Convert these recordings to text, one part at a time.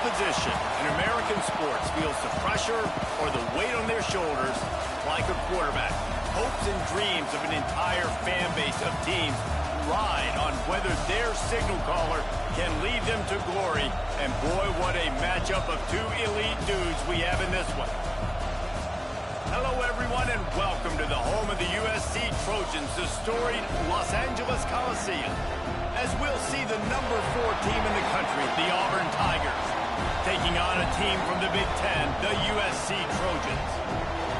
position in American sports feels the pressure or the weight on their shoulders like a quarterback. Hopes and dreams of an entire fan base of teams ride on whether their signal caller can lead them to glory. And boy, what a matchup of two elite dudes we have in this one. Hello, everyone, and welcome to the home of the USC Trojans, the storied Los Angeles Coliseum, as we'll see the number 4 team in the country, the Auburn Tigers, taking on a team from the Big Ten, the USC Trojans.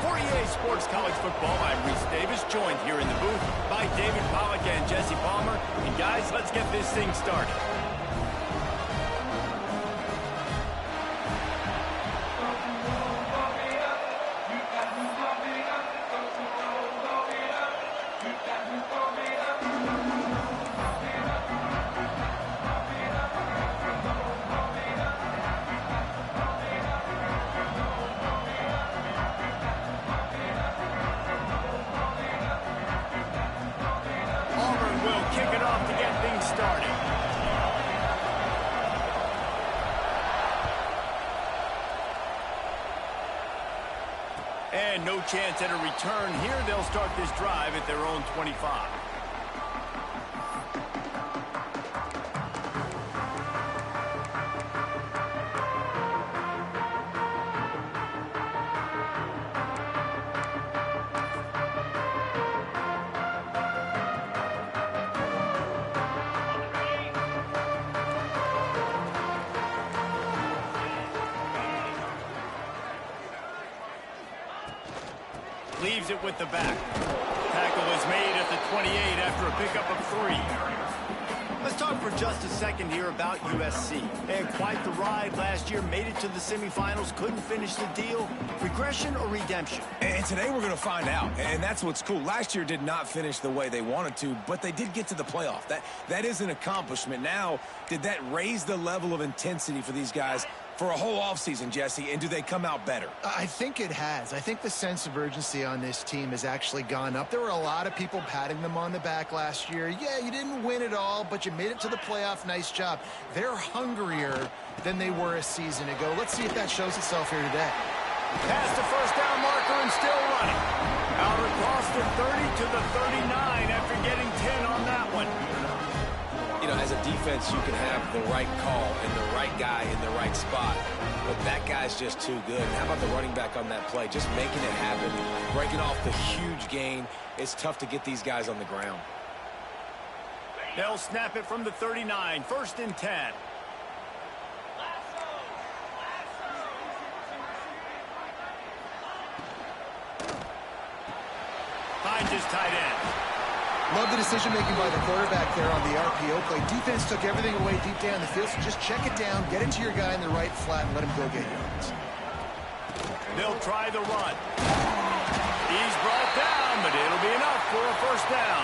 For EA Sports College Football, I'm Reese Davis, joined here in the booth by David Pollack and Jesse Palmer. And guys, let's get this thing started. And no chance at a return here. They'll start this drive at their own 25. Leaves it with the back. Tackle is made at the 28 after a pickup of 3. Let's talk for just a second here about USC. They had quite the ride last year, made it to the semifinals, couldn't finish the deal. Regression or redemption? And today we're going to find out, and that's what's cool. Last year did not finish the way they wanted to, but they did get to the playoff. That is an accomplishment. Now, did that raise the level of intensity for these guys for a whole offseason, Jesse, and do they come out better? I think it has. I think the sense of urgency on this team has actually gone up. There were a lot of people patting them on the back last year. Yeah, you didn't win it all, but you made it to the playoff. Nice job. They're hungrier than they were a season ago. Let's see if that shows itself here today. Past the first down marker and still running. Out across the 30 to the 39 after getting 10 on that one. You know, as a defense, you can have the right call and the right guy in the right spot, but that guy's just too good. How about the running back on that play? Just making it happen, breaking off the huge gain. It's tough to get these guys on the ground. They'll snap it from the 39, 1st and 10. Finds his tight end. Love the decision-making by the quarterback there on the RPO play. Defense took everything away deep down the field, so just check it down, get it to your guy in the right flat, and let him go get yards. They'll try the run. He's brought down, but it'll be enough for a 1st down.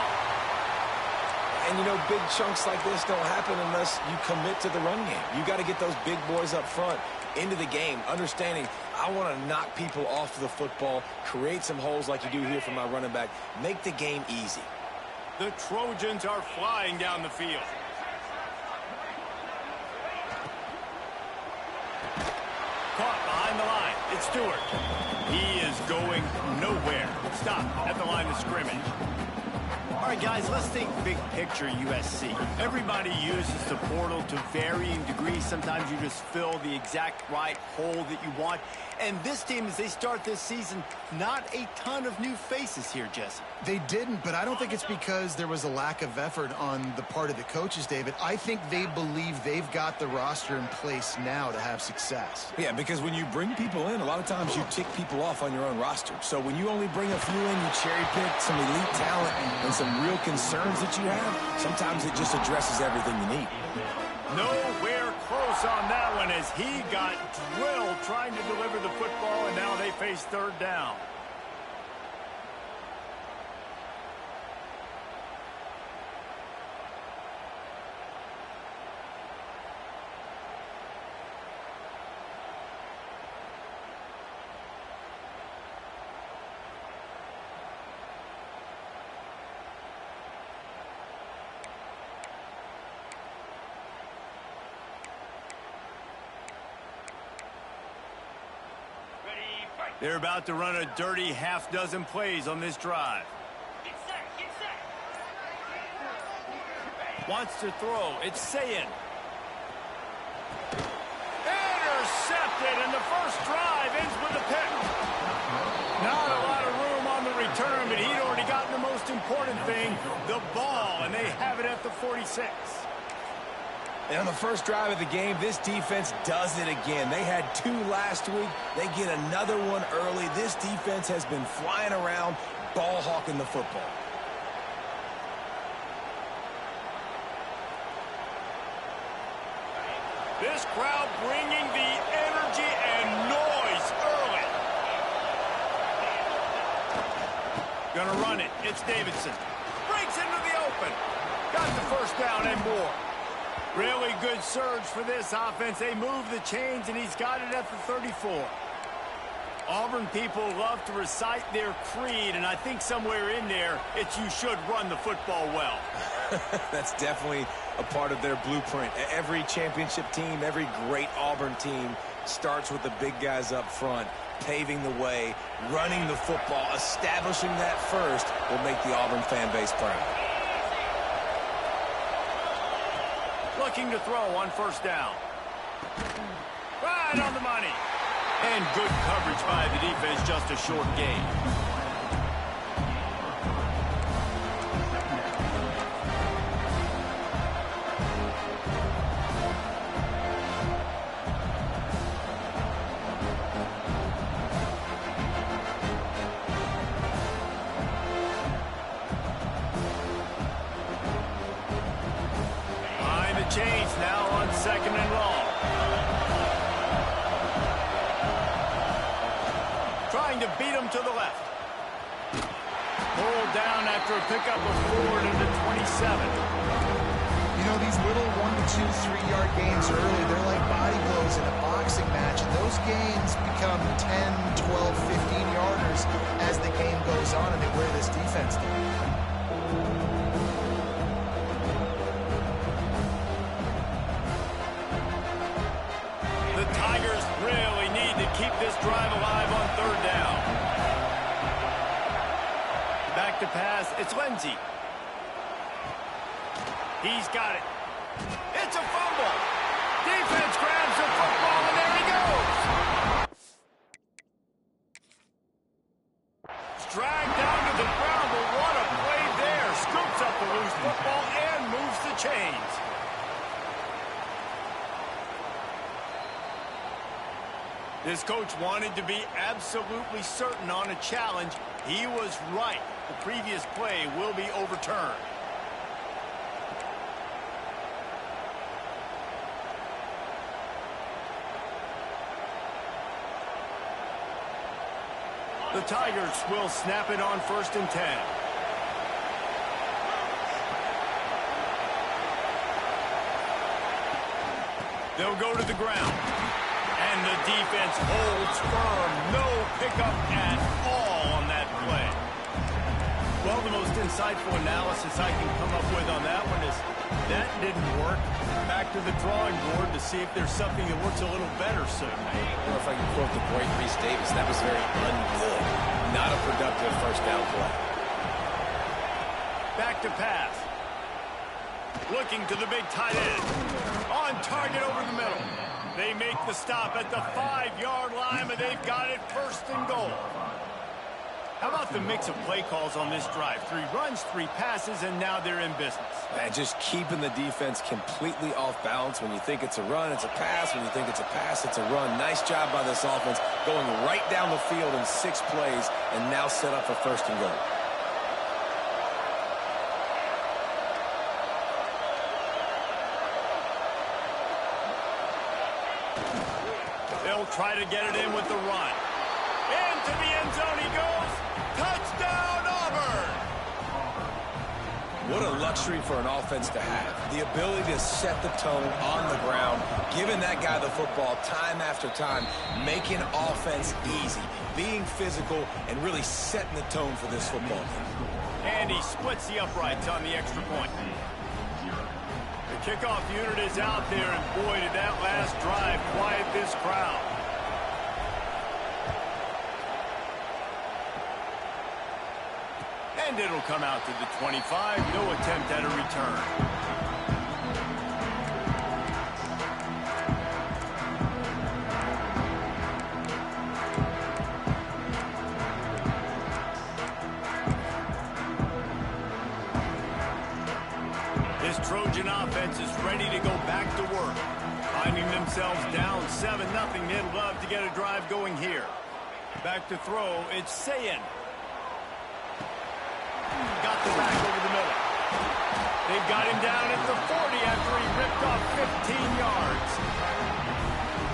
And, you know, big chunks like this don't happen unless you commit to the run game. You got to get those big boys up front into the game, understanding I want to knock people off the football, create some holes like you do here for my running back, make the game easy. The Trojans are flying down the field. Caught behind the line. It's Stewart. He is going nowhere. Stop at the line of scrimmage. All right, guys, let's think big picture USC. Everybody uses the portal to varying degrees. Sometimes you just fill the exact right hole that you want. And this team, as they start this season, not a ton of new faces here, Jesse. They didn't, but I don't think it's because there was a lack of effort on the part of the coaches, David. I think they believe they've got the roster in place now to have success. Yeah, because when you bring people in, a lot of times you tick people off on your own roster. So when you only bring a few in, you cherry pick some elite talent and some real concerns that you have, sometimes it just addresses everything you need. Nowhere close on that one as he got drilled trying to deliver the football, and now they face 3rd down. They're about to run a dirty half-dozen plays on this drive. Wants to throw. It's Sayin. Intercepted, and the first drive ends with a pick. Not a lot of room on the return, but he'd already gotten the most important thing, the ball, and they have it at the 46. And on the first drive of the game, this defense does it again. They had 2 last week. They get another one early. This defense has been flying around, ball hawking the football. This crowd bringing the energy and noise early. Gonna run it. It's Davidson. Breaks into the open. Got the first down and more. Really good surge for this offense. They move the chains, and he's got it at the 34. Auburn people love to recite their creed, and I think somewhere in there, it's you should run the football well. That's definitely a part of their blueprint. Every championship team, every great Auburn team starts with the big guys up front, paving the way, running the football, establishing that first will make the Auburn fan base proud. Looking to throw on first down. Right on the money. And good coverage by the defense, just a short gain. Change now on second and long. Trying to beat him to the left. Pulled down after a pickup of 4 to the 27. You know, these little 1 to 2, 3-yard gains early, they're like body blows in a boxing match, and those gains become 10, 12, 15-yarders as the game goes on, and they wear this defense down. Really need to keep this drive alive on third down. Back to pass. It's Lindsey. He's got it. It's a fumble. Defense grabs the football, and there he goes. It's dragged down to the ground, but what a play there. Scoops up the loose football and moves the chains. This coach wanted to be absolutely certain on a challenge. He was right. The previous play will be overturned. The Tigers will snap it on 1st and 10. They'll go to the ground. And the defense holds firm. No pickup at all on that play. Well, the most insightful analysis I can come up with on that one is that didn't work. Back to the drawing board to see if there's something that works a little better soon. I don't know if I can quote the great Reese Davis. That was very ungood. Not a productive first down play. Back to pass. Looking to the big tight end. On target over the middle. They make the stop at the 5-yard line, but they've got it 1st and goal. How about the mix of play calls on this drive? 3 runs, 3 passes, and now they're in business. And just keeping the defense completely off balance. When you think it's a run, it's a pass. When you think it's a pass, it's a run. Nice job by this offense going right down the field in 6 plays and now set up for 1st and goal. They'll try to get it in with the run. Into the end zone he goes. Touchdown, Auburn! What a luxury for an offense to have. The ability to set the tone on the ground, giving that guy the football time after time, making offense easy, being physical, and really setting the tone for this football team. And he splits the uprights on the extra point. The kickoff unit is out there, and boy, did that last drive quiet this crowd. And it'll come out to the 25. No attempt at a return. This Trojan offense is ready to go back to work. Finding themselves down 7-0, they'd love to get a drive going here. Back to throw, it's Sayin. Got the back over the middle. They've got him down at the 40 after he ripped off 15 yards.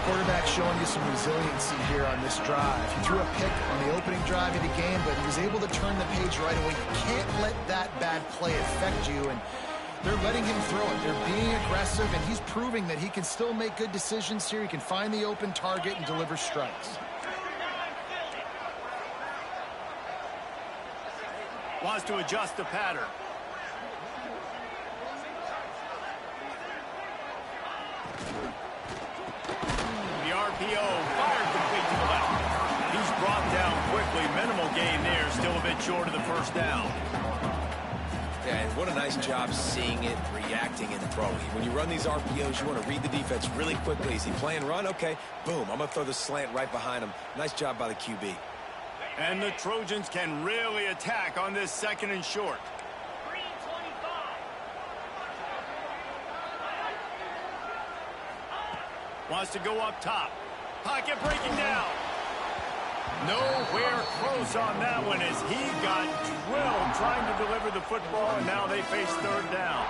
Quarterback showing you some resiliency here on this drive. He threw a pick on the opening drive of the game, but he was able to turn the page right away. You can't let that bad play affect you, and they're letting him throw it. They're being aggressive, and he's proving that he can still make good decisions here. He can find the open target and deliver strikes. Wants to adjust the pattern. The RPO fired complete to the left. He's brought down quickly. Minimal gain there. Still a bit short of the first down. Yeah, and what a nice job seeing it, reacting, and throwing. When you run these RPOs, you want to read the defense really quickly. Is he playing run? Okay, boom. I'm going to throw the slant right behind him. Nice job by the QB. And the Trojans can really attack on this 2nd and short. Wants to go up top. Pocket breaking down. Nowhere close on that one as he got drilled trying to deliver the football, and now they face 3rd down.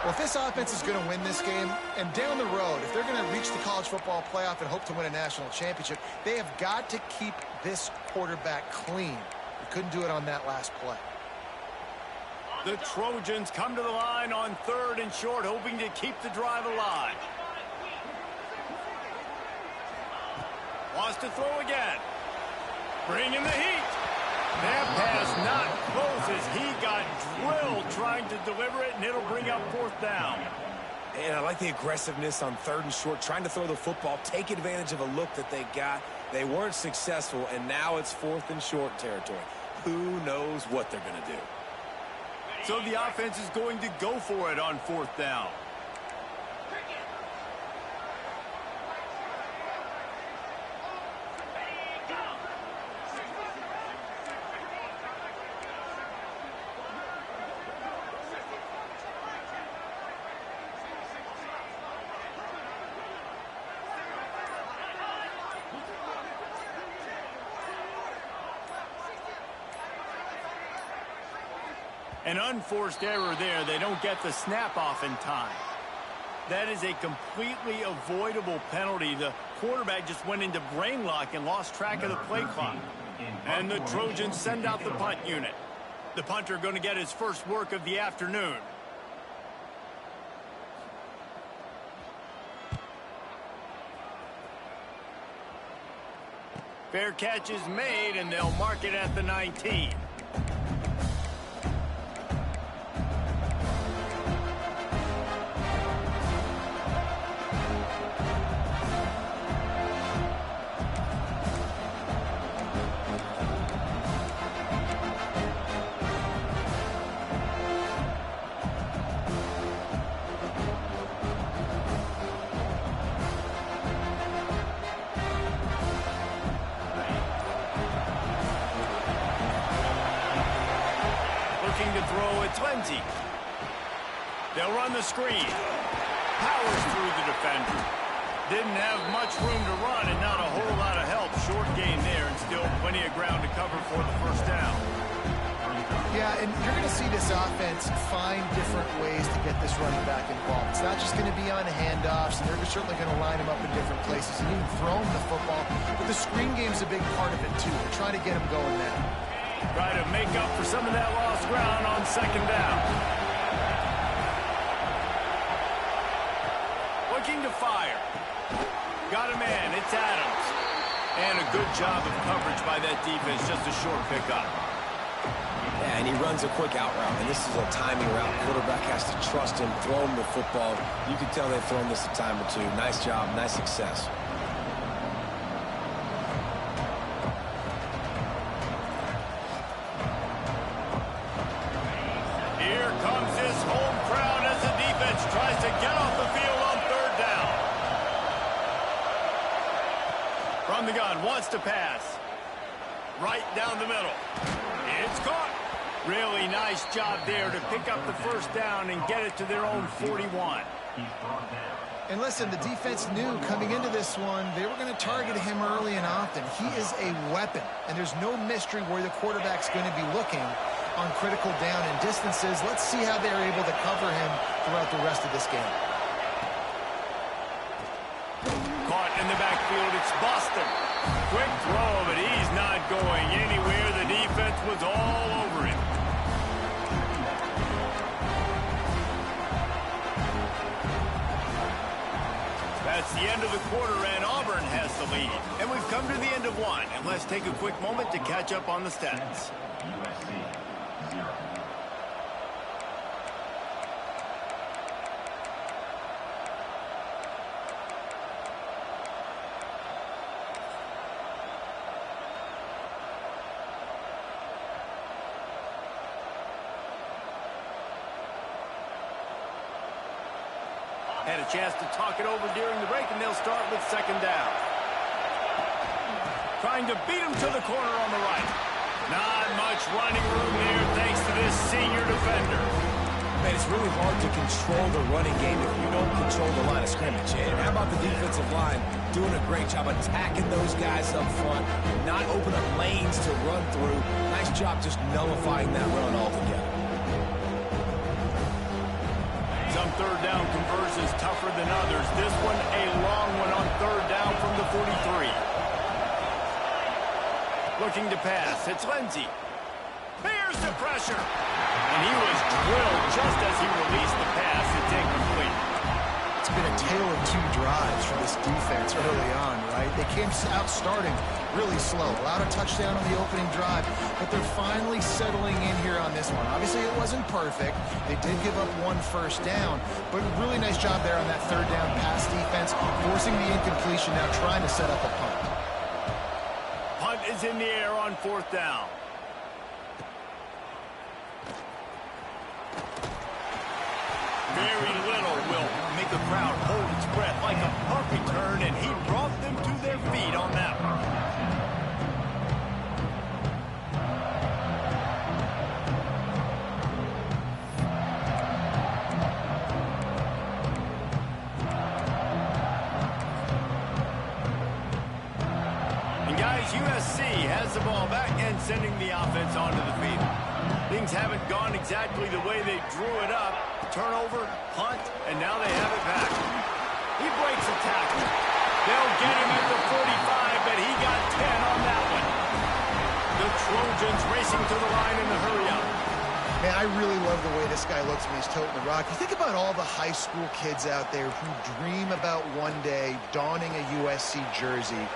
Well, if this offense is going to win this game, and down the road, if they're going to reach the college football playoff and hope to win a national championship, they have got to keep this quarterback clean. They couldn't do it on that last play. The Trojans come to the line on 3rd and short, hoping to keep the drive alive. Wants to throw again. Bringing the heat. That pass not close as he got drilled trying to deliver it, and it'll bring up 4th down. And I like the aggressiveness on 3rd and short, trying to throw the football, take advantage of a look that they got. They weren't successful, and now it's 4th and short territory. Who knows what they're going to do? So the offense is going to go for it on 4th down. An unforced error there. They don't get the snap off in time. That is a completely avoidable penalty. The quarterback just went into brain lock and lost track of the play clock. And the Trojans send out the punt unit. The punter going to get his first work of the afternoon. Fair catch is made, and they'll mark it at the 19. To throw at 20. They'll run the screen. Powers through the defender. Didn't have much room to run and not a whole lot of help. Short gain there and still plenty of ground to cover for the first down. Yeah, and you're going to see this offense find different ways to get this running back involved. It's not just going to be on handoffs, and they're certainly going to line him up in different places and even throw him the football. But the screen game's a big part of it, too. They're trying to get him going now. Try to make up for some of that lost ground on 2nd down. Looking to fire. Got a man. It's Adams. And a good job of coverage by that defense. Just a short pickup. Yeah, and he runs a quick out route, and this is a timing route. Quarterback has to trust him, throw him the football. You can tell they've thrown this a time or two. Nice job, nice success. From the gun, wants to pass. Right down the middle. It's caught. Really nice job there to pick up the first down and get it to their own 41. And listen, the defense knew coming into this one, they were going to target him early and often. He is a weapon, and there's no mystery where the quarterback's going to be looking on critical down and distances. Let's see how they're able to cover him throughout the rest of this game. Caught in the backfield, it's Boston. Quick throw, but he's not going anywhere. The defense was all over him. That's the end of the quarter, and Auburn has the lead. And we've come to the end of one, and let's take a quick moment to catch up on the stats. USC 0. Had a chance to talk it over during the break, and they'll start with second down. Trying to beat him to the corner on the right. Not much running room there thanks to this senior defender. Man, it's really hard to control the running game if you don't control the line of scrimmage. And how about the defensive line doing a great job attacking those guys up front, not open up lanes to run through. Nice job just nullifying that run altogether. Some third down conversions tougher than others. This one a long one on third down from the 43. Looking to pass. It's Lindsey. Bears the pressure. And he was drilled just as he released the pass. It's incomplete. It's been a tale of two drives for this defense early on, right? They came out starting really slow. Allowed a touchdown on the opening drive, but they're finally settling in here on this one. Obviously, it wasn't perfect. They did give up one first down, but really nice job there on that third down pass defense, forcing the incompletion, now trying to set up a punt. Punt is in the air on fourth down. Very little will make a crowd hold its breath like a punt return, and he brought them to their feet on that one. And guys, USC has the ball back and sending the offense onto the field. Things haven't gone exactly the way they drew it up. Turnover, punt, and now they have it back. He breaks a tackle. They'll get him at the 45, but he got 10 on that one. The Trojans racing to the line in the hurry-up. Man, I really love the way this guy looks when he's toting the rock. You think about all the high school kids out there who dream about one day donning a USC jersey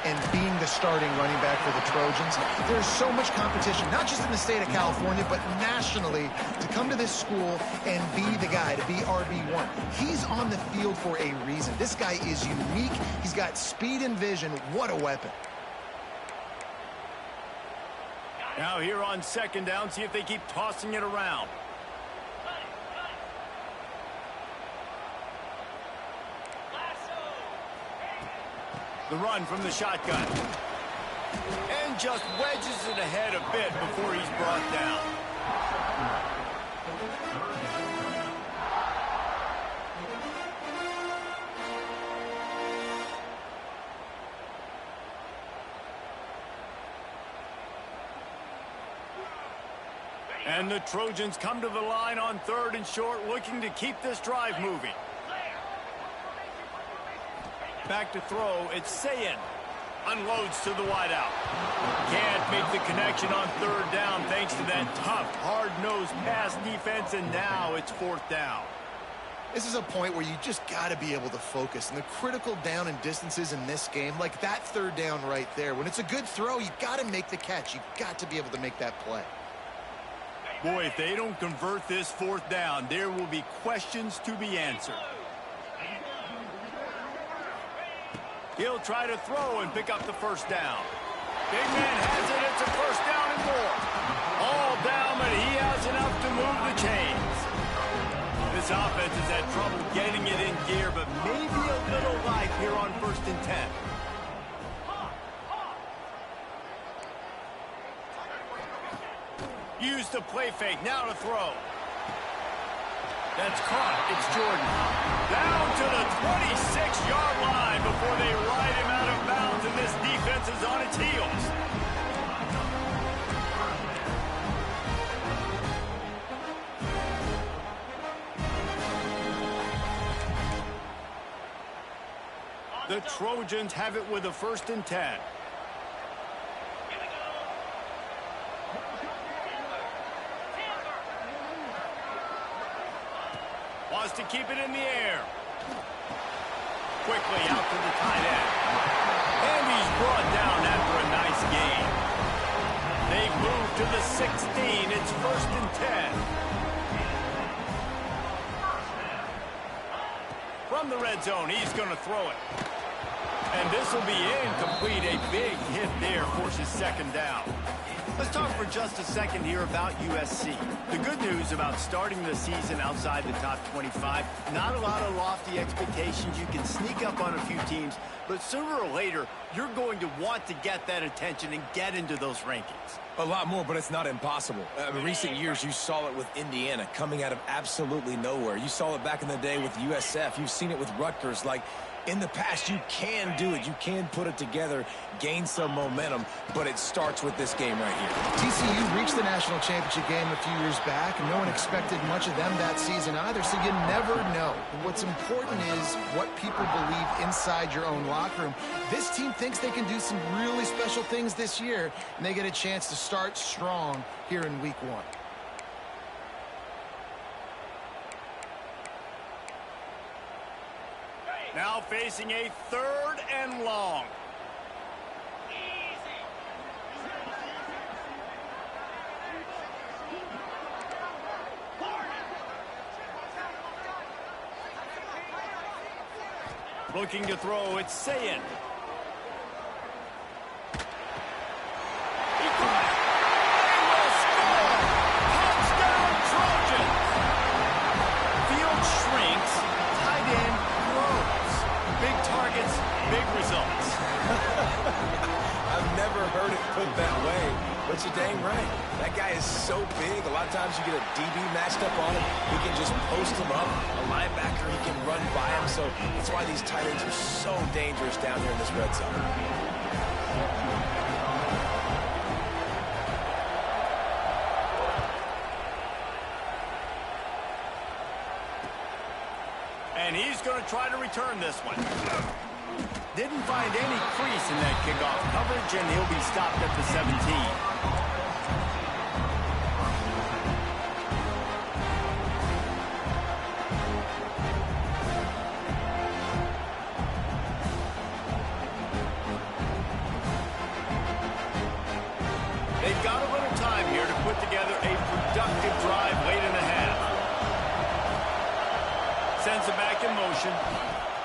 and being the starting running back for the Trojans. There's so much competition, not just in the state of California, but nationally, to come to this school and be the guy, to be RB1. He's on the field for a reason. This guy is unique. He's got speed and vision. What a weapon. Now here on second down, see if they keep tossing it around. The run from the shotgun. And just wedges it ahead a bit before he's brought down. And the Trojans come to the line on third and short, looking to keep this drive moving. Back to throw, it's Sayin. Unloads to the wideout. Can't make the connection on third down thanks to that tough, hard-nosed pass defense, and now it's fourth down. This is a point where you just got to be able to focus. And the critical down and distances in this game, like that third down right there, when it's a good throw, you got to make the catch. You got to be able to make that play. Boy, if they don't convert this fourth down, there will be questions to be answered. He'll try to throw and pick up the first down. Big man has it. It's a first down and more. All down, but he has enough to move the chains. This offense has had trouble getting it in gear, but maybe a little life here on 1st and 10. Use the play fake. Now to throw. That's caught. It's Jordan. Down to the 26-yard line before they ride him out of bounds, and this defense is on its heels. The Trojans have it with a 1st and 10. Wants to keep it in the air. Quickly out to the tight end. And he's brought down after a nice gain. They've moved to the 16. It's 1st and 10. From the red zone, he's going to throw it. And this will be incomplete. A big hit there forces 2nd down. Let's talk for just a second here about USC. The good news about starting the season outside the top 25, not a lot of lofty expectations. You can sneak up on a few teams, but sooner or later, you're going to want to get that attention and get into those rankings. A lot more, but it's not impossible. In recent years, you saw it with Indiana coming out of absolutely nowhere. You saw it back in the day with USF. You've seen it with Rutgers. Like, in the past, you can do it. You can put it together, gain some momentum, but it starts with this game right here. TCU reached the national championship game a few years back, and no one expected much of them that season either, so you never know. What's important is what people believe inside your own locker room. This team thinks they can do some really special things this year, and they get a chance to start strong here in week 1. Now facing a 3rd and long. Looking to throw, it's Sayin. He caught it. They will score. Touchdown, Trojans. Field shrinks. Tight end grows. Big targets, big results. I've never heard it put that way, but you're dang right. That guy is so big. A lot of times you get a DB matched up on him. He can just post him up. A linebacker, he can run by him. So that's why these tight ends are so dangerous down here in this red zone. And he's going to try to return this one. Didn't find any crease in that kickoff coverage, and he'll be stopped at the 17. They've got a little time here to put together a productive drive late in the half. Sends it back in motion.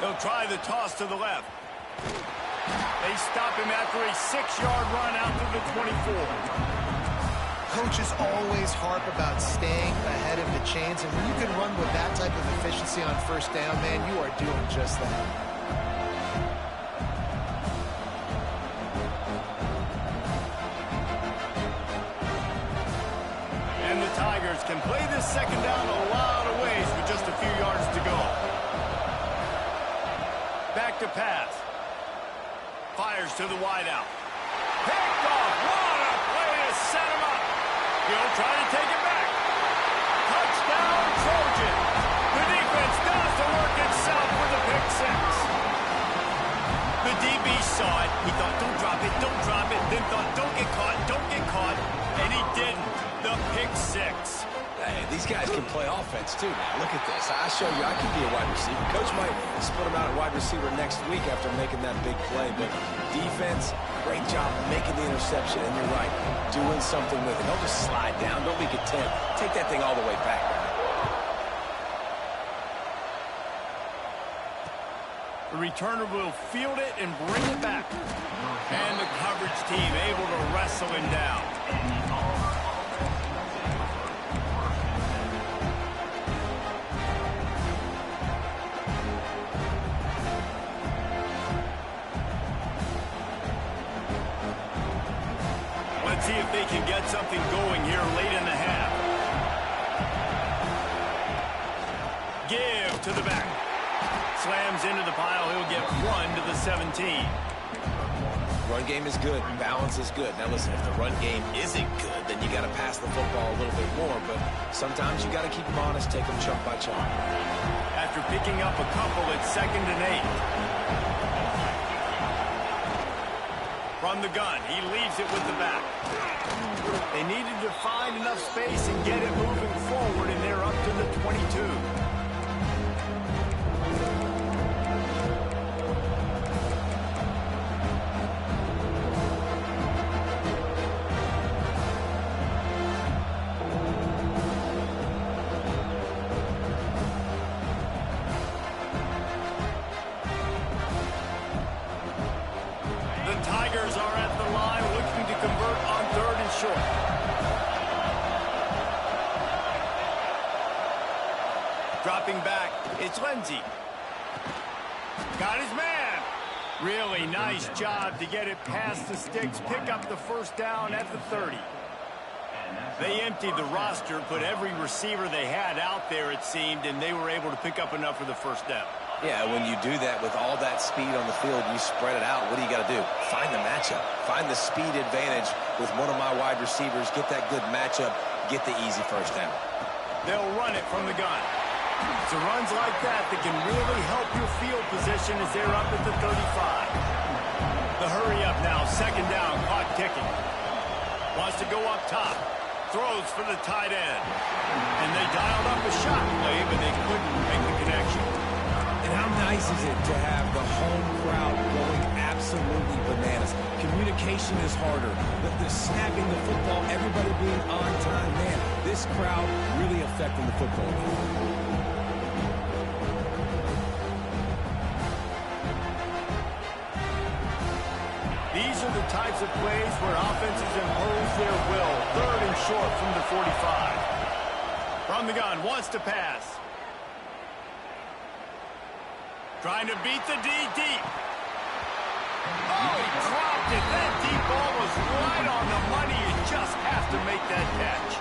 They'll try the toss to the left. They stop him after a 6-yard run out to the 24. Coaches always harp about staying ahead of the chains, and when you can run with that type of efficiency on 1st down, man, you are doing just that. And the Tigers can play this 2nd down a lot of ways with just a few yards to go. Back to pass. Fires to the wideout. Picked off. What a play to set him up. He'll try to take it back. Touchdown, Trojan. The defense does the work itself with a pick 6. The DB saw it. He thought, don't drop it, don't drop it. Then thought, don't get caught, don't get caught. And he didn't. The pick 6. Hey, these guys can play offense, too, man. Look at this. I show you I can be a wide receiver. Coach might split him out at wide receiver next week after making that big play. But defense, great job making the interception. And you're right, doing something with it. Don't just slide down. Don't be content. Take that thing all the way back. The returner will field it and bring it back. And the coverage team able to wrestle him down. see if they can get something going here late in the half. Give to the back. Slams into the pile. He'll get 1 to the 17. Run game is good. Balance is good. Now, listen, if the run game isn't good, then you got to pass the football a little bit more. But sometimes you got to keep them honest, take them chunk by chunk. After picking up a couple, it's 2nd and 8. From the gun, he leaves it with the back. They needed to find enough space and get it moving forward, and they're up to the 22. Tigers are at the line looking to convert on 3rd and short. Dropping back, it's Lindsey. Got his man. Really nice job to get it past the sticks, pick up the first down at the 30. They emptied the roster, put every receiver they had out there, it seemed, and they were able to pick up enough for the first down. Yeah, when you do that with all that speed on the field, you spread it out. What do you got to do? Find the matchup. Find the speed advantage with one of my wide receivers. Get that good matchup. Get the easy first down. They'll run it from the gun. It's runs like that that can really help your field position as they're up at the 35. The hurry up now, 2nd down, clock ticking. Wants to go up top. Throws for the tight end. And they dialed up a shot play, but they couldn't make the connection. And how nice is it to have the home crowd going absolutely bananas? Communication is harder. The snapping the football, everybody being on time. Man, this crowd really affecting the football game. These are the types of plays where offenses impose their will. 3rd and short from the 45. From the gun, wants to pass. Trying to beat the D deep. Oh, he dropped it. That deep ball was right on the money. You just have to make that catch.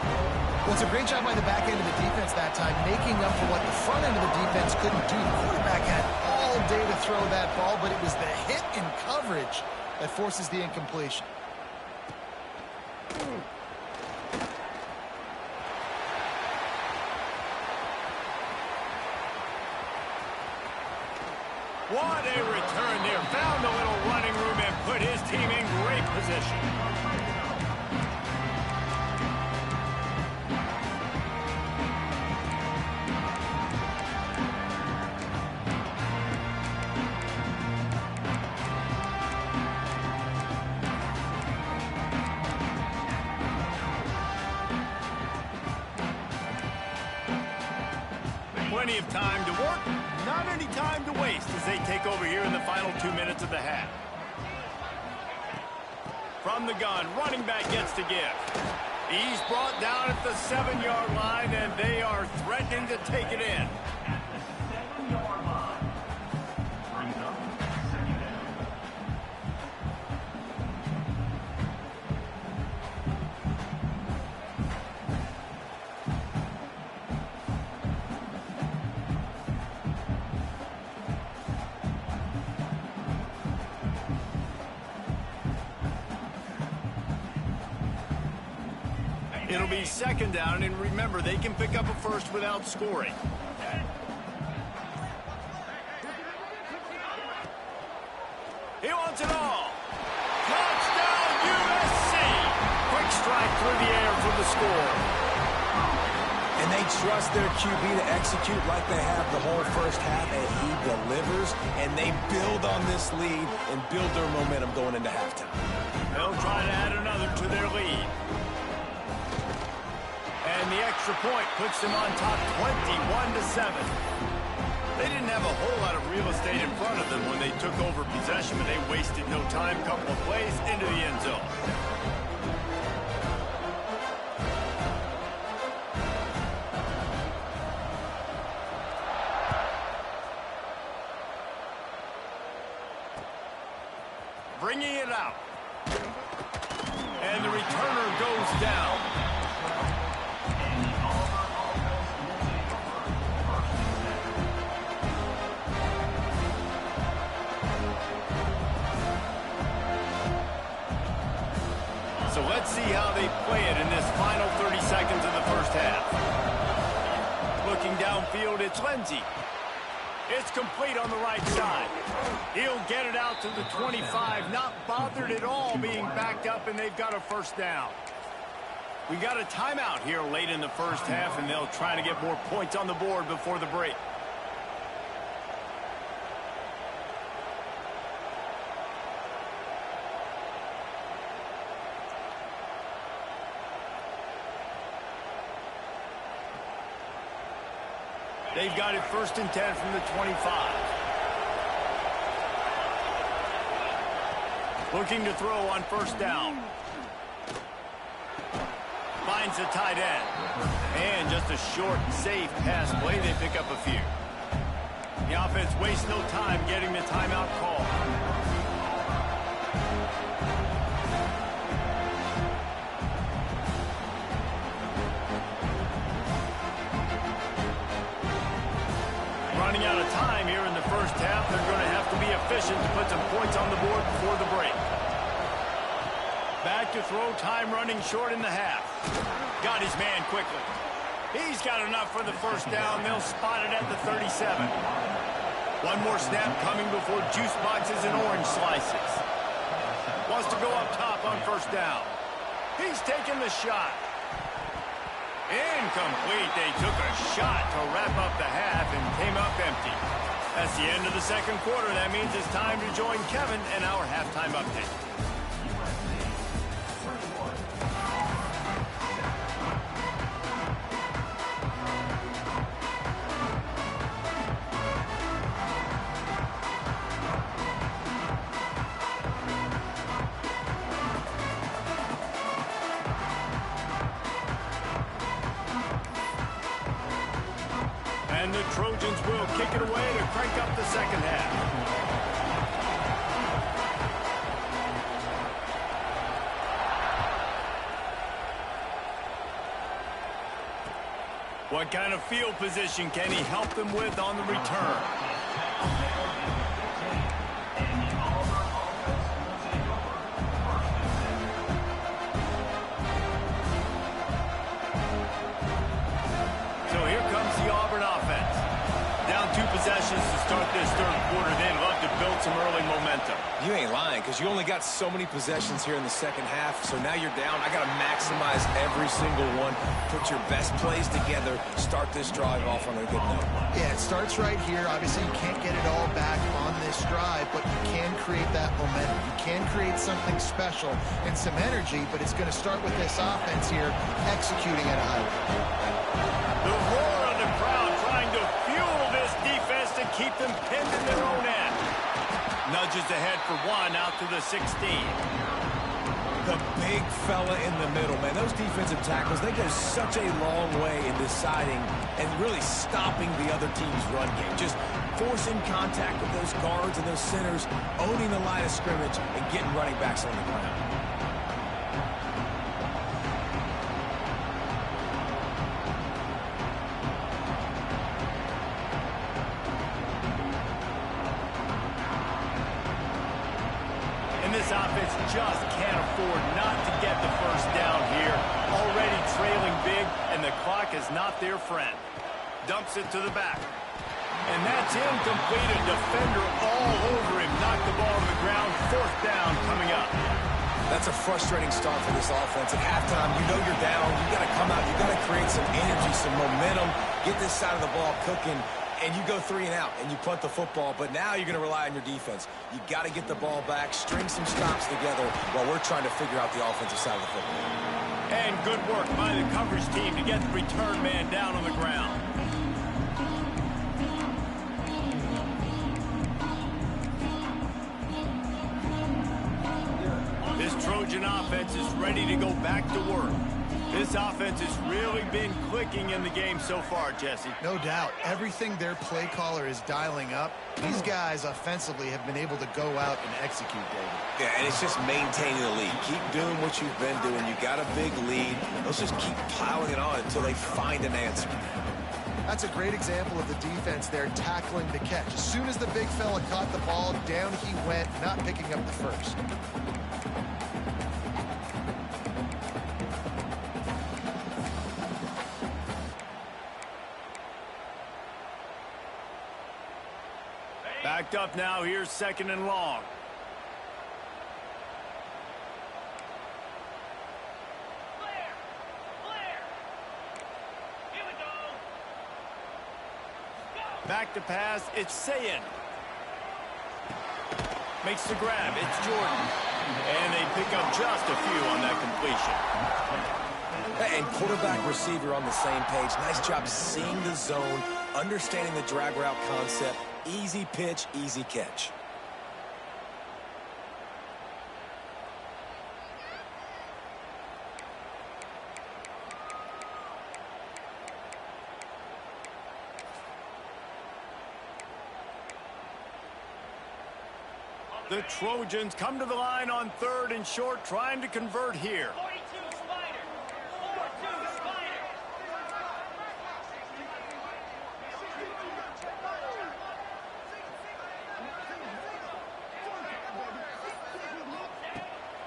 Well, it's a great job by the back end of the defense that time, making up for what the front end of the defense couldn't do. The quarterback had all day to throw that ball, but it was the hit in coverage that forces the incompletion. What a return there. Found a little running room and put his team in great position. Plenty of time to work. Not any time to waste as they take over here in the final 2 minutes of the half. From the gun, running back gets to give. He's brought down at the 7-yard line, and they are threatening to take it in. It'll be 2nd down, and remember, they can pick up a first without scoring. He wants it all. Touchdown, USC! Quick strike through the air for the score. And they trust their QB to execute like they have the whole first half, and he delivers, and they build on this lead and build their momentum going into halftime. They'll try to add another to their lead. And the extra point puts them on top 21-7. They didn't have a whole lot of real estate in front of them when they took over possession, but they wasted no time. Couple of plays into the end zone. Bringing it out. And the returner goes down. So let's see how they play it in this final 30 seconds of the first half. Looking downfield, it's Lindsey. It's complete on the right side. He'll get it out to the 25, not bothered at all being backed up, and they've got a first down. We got a timeout here late in the first half, and they'll try to get more points on the board before the break. They've got it 1st and 10 from the 25. Looking to throw on 1st down. Finds the tight end. And just a short, safe pass play. They pick up a few. The offense wastes no time getting the timeout call. Running out of time here in the first half. They're going to have to be efficient to put some points on the board before the break. Back to throw, time running short in the half. Got his man quickly. He's got enough for the first down. They'll spot it at the 37. One more snap coming before juice boxes and orange slices. Wants to go up top on 1st down. He's taking the shot. Incomplete. They took a shot to wrap up the half and came up empty. That's the end of the second quarter. That means it's time to join Kevin and our halftime update. And the Trojans will kick it away to crank up the second half. What kind of field position can he help them with on the return? So here comes the Auburn offense. Down 2 possessions to start this third quarter. They'd love to build some early momentum. You ain't lying, because you only got so many possessions here in the second half, so now you're down. I got to maximize every single one. Put your best plays together. Start this drive off on a good note. Yeah, it starts right here. Obviously, you can't get it all back on this drive, but you can create that momentum. You can create something special and some energy, but it's going to start with this offense here executing at a high level. The roar of the crowd trying to fuel this defense to keep them pinned in their own end. Nudges ahead for 1 out to the 16. The big fella in the middle, man. Those defensive tackles, they go such a long way in deciding and really stopping the other team's run game. Just forcing contact with those guards and those centers, owning the line of scrimmage, and getting running backs on the ground. This offense just can't afford not to get the first down here. Already trailing big, and the clock is not their friend. Dumps it to the back. And that's incomplete. A defender all over him. Knocked the ball to the ground. 4th down coming up. That's a frustrating start for this offense. At halftime, you know you're down. You got to come out. You got to create some energy, some momentum. Get this side of the ball cooking. And you go 3 and out, and you punt the football, but now you're going to rely on your defense. You got to get the ball back, string some stops together while we're trying to figure out the offensive side of the football. And good work by the coverage team to get the return man down on the ground. This Trojan offense is ready to go back to work. This offense has really been clicking in the game so far, Jesse. No doubt. Everything their play caller is dialing up, these guys offensively have been able to go out and execute, David. Yeah, and it's just maintaining the lead. Keep doing what you've been doing. You got a big lead. Let's just keep piling it on until they find an answer. That's a great example of the defense there tackling the catch. As soon as the big fella caught the ball, down he went, not picking up the first. Backed up now. Here's 2nd and long. Back to pass. It's Sayin. Makes the grab. It's Jordan. And they pick up just a few on that completion. And quarterback receiver on the same page. Nice job seeing the zone, understanding the drag route concept. Easy pitch, easy catch. The Trojans come to the line on 3rd and short, trying to convert here. 42 Spider. 42 Spider.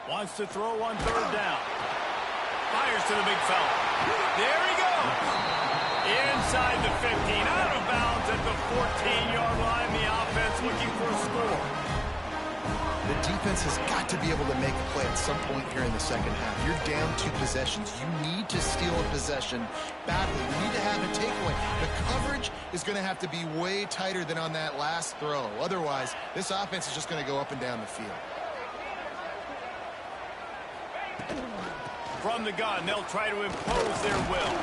Wants to throw on 3rd down. Fires to the big fella. There he goes. Inside the 15, out of bounds at the 14-yard line. The offense looking for a score. The defense has got to be able to make a play at some point here in the second half. You're down 2 possessions. You need to steal a possession badly. You need to have a takeaway. The coverage is going to have to be way tighter than on that last throw. Otherwise, this offense is just going to go up and down the field. From the gun, they'll try to impose their will.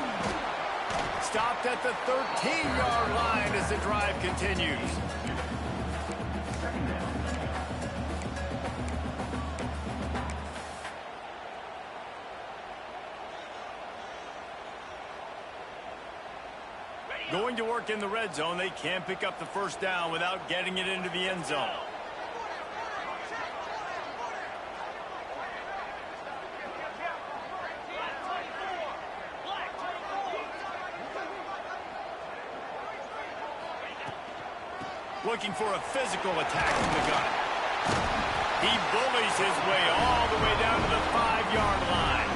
Stopped at the 13-yard line as the drive continues. Going to work in the red zone. They can't pick up the 1st down without getting it into the end zone. Looking for a physical attack from the gun. He bullies his way all the way down to the 5-yard line.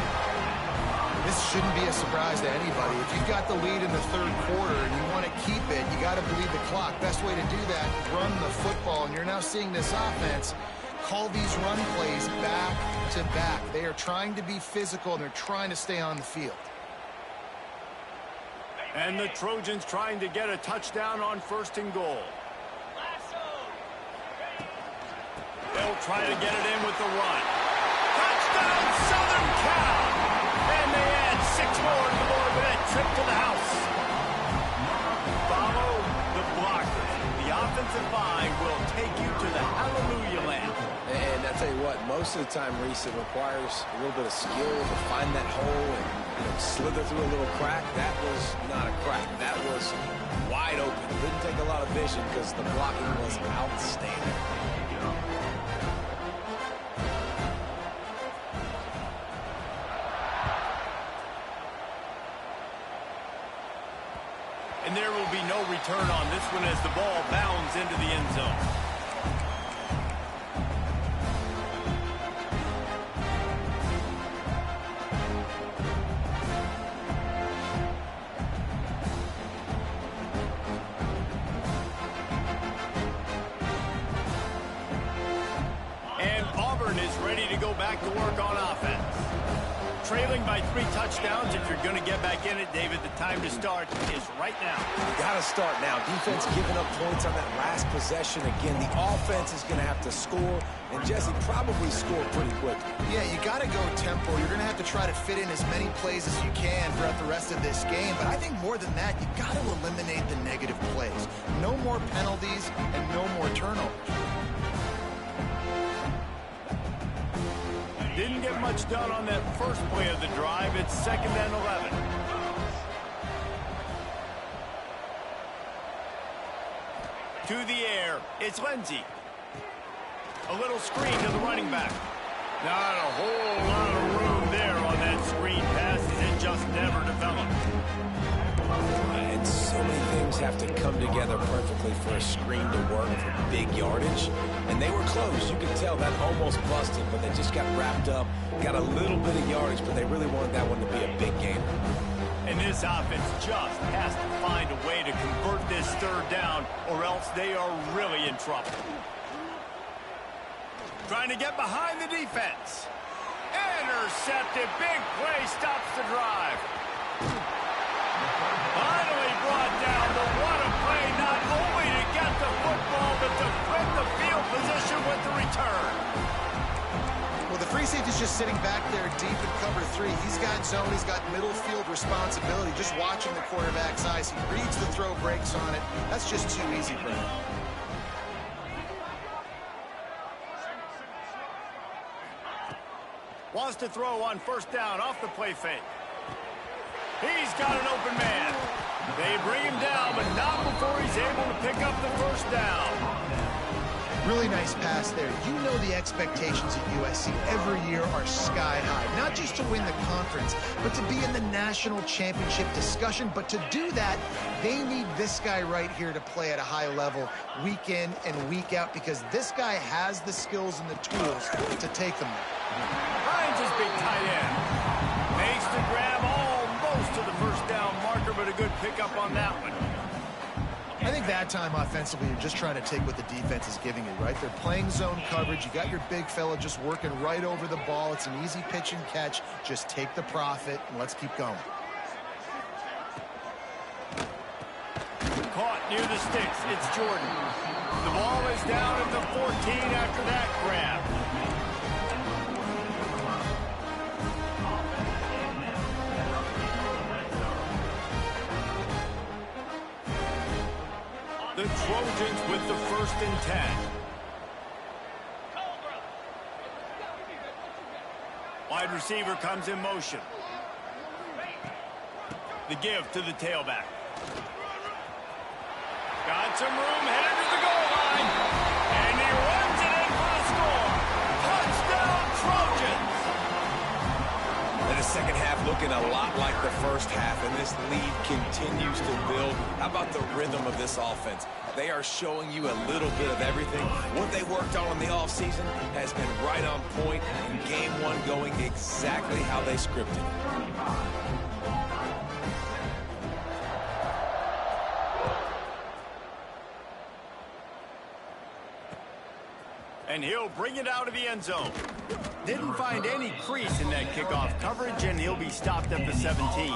This shouldn't be a surprise to anybody. If you've got the lead in the 3rd quarter and you want to keep it, you got to bleed the clock. Best way to do that, run the football. And you're now seeing this offense call these run plays back to back. They are trying to be physical, and they're trying to stay on the field. And the Trojans trying to get a touchdown on 1st and goal. They'll try to get it in with the run. Touchdown, Southern Cal! And they add 6 more to the board with that trip to the house. Follow the blockers. The offensive line will take you to the hallelujah land. And I tell you what, most of the time, Reese, it requires a little bit of skill to find that hole and slither through a little crack. That was not a crack. That was wide open. Didn't take a lot of vision because the blocking was outstanding. And there will be no return on this one as the ball bounds into the end zone. And Auburn is ready to go back to work on offense. Trailing by 3 touchdowns. If you're going to get back in it, David, the time to start is right now. You got to start now. Defense giving up points on that last possession. Again, the offense is going to have to score, and Jesse probably score pretty quickly. Yeah, you got to go tempo. You're going to have to try to fit in as many plays as you can throughout the rest of this game. But I think more than that, you got to eliminate the negative plays. No more penalties and no more turnovers. Didn't get much done on that first play of the drive. It's 2nd and 11. To the air, it's Lindsey. A little screen to the running back. Not a whole lot of room there on that screen pass, as it just never developed. And so many things have to come together perfectly for a screen to work for big yardage. And they were close. You could tell that almost busted, but they just got wrapped up, got a little bit of yardage, but they really wanted that one to be a big game. And this offense just has to find a way to convert this 3rd down, or else they are really in trouble. Trying to get behind the defense. Intercepted. Big play stops the drive. Finally brought down, but what a play, not only to get the football, but to flip the field position with the return. Well, the free safety's just sitting back there deep in cover 3. He's got zone. He's got middle field responsibility. Just watching the quarterback's eyes. He reads the throw, breaks on it. That's just too easy for him. Wants to throw on 1st down off the play fake. He's got an open man. They bring him down, but not before he's able to pick up the 1st down. Really nice pass there. You know the expectations at USC every year are sky high. Not just to win the conference, but to be in the national championship discussion. But to do that, they need this guy right here to play at a high level week in and week out, because this guy has the skills and the tools to take them there. Finds his big tight end. Makes the grab almost to the 1st down marker, but a good pickup on that one. I think that time offensively, you're just trying to take what the defense is giving you, right? They're playing zone coverage. You got your big fella just working right over the ball. It's an easy pitch and catch. Just take the profit, and let's keep going. Caught near the sticks. It's Jordan. The ball is down at the 14 after that grab. The Trojans with the 1st and 10. Wide receiver comes in motion. The give to the tailback. Got some room, headed to the goal line. And he runs it in for the score. Touchdown, Trojans. And the 2nd half looking a lot like the 1st half, and this lead continues to build. How about the rhythm of this offense? They are showing you a little bit of everything. What they worked on in the offseason has been right on point, and game 1 going exactly how they scripted it. And he'll bring it out of the end zone. Didn't find any crease in that kickoff coverage, and he'll be stopped at the 17.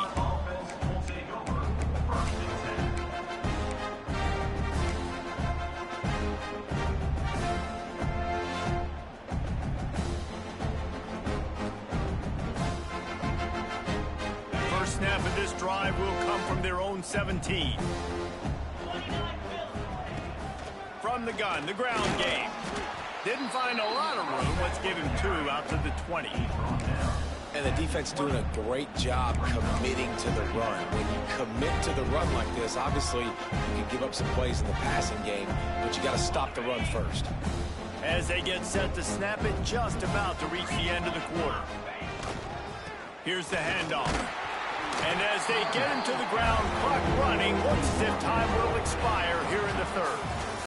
First snap of this drive will come from their own 17. From the gun, the ground game. Didn't find a lot of room. Let's give him 2 out to the 20. And the defense doing a great job committing to the run. When you commit to the run like this, obviously you can give up some plays in the passing game, but you got to stop the run first. As they get set to snap it, just about to reach the end of the quarter. Here's the handoff. And as they get him to the ground, clock running, looks as if time will expire here in the 3rd.